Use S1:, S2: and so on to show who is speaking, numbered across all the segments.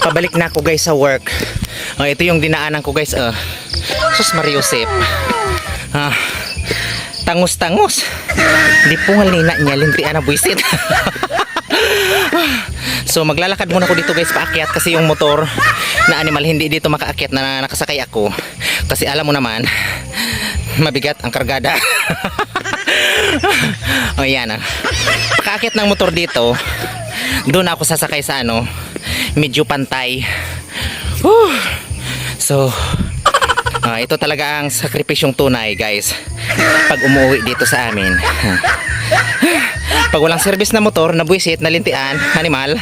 S1: Pabalik na ako guys sa work. Ito yung dinaanan ko guys. Sus Mariusip. Tangos-tangos. Di pungal nina niya. Lintian na buisit. So maglalakad muna ako dito guys paakyat kasi yung motor na animal hindi dito makaakyat na nakasakay ako. Kasi alam mo naman, mabigat ang kargada. O yan. Pakaakyat ng motor dito. Doon ako sasakay sa medyo pantay. So ito talaga ang sakripisyong tunay guys pag umuwi dito sa amin. Pag walang service na motor, na buwisit, na lintian, animal,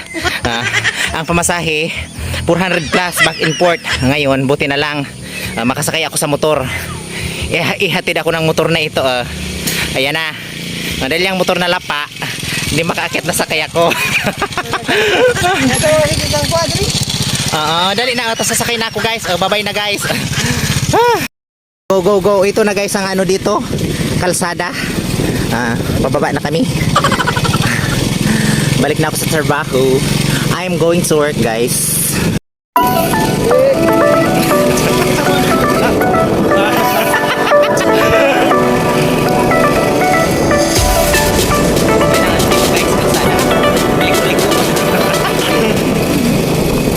S1: ang pamasahe 400 plus back and forth. Ngayon buti na lang makasakay ako sa motor. Ihatid ako ng motor na ito. Ayan na. Dahil yung motor na lapa, hindi makaakit na sakay ako. Dali na, tapos sasakay na ako guys. Bye-bye na guys. Go go go. Ito na guys ang dito, kalsada. Bababa na kami. Balik na ako sa trabaho. I'm going to work guys.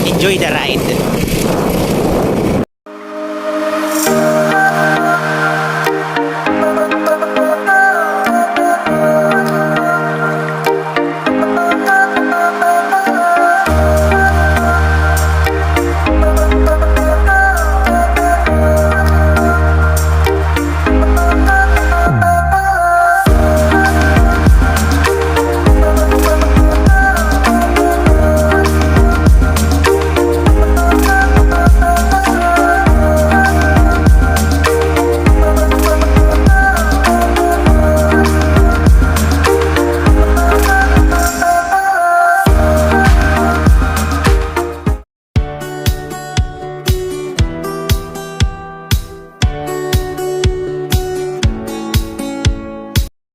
S1: Enjoy the ride.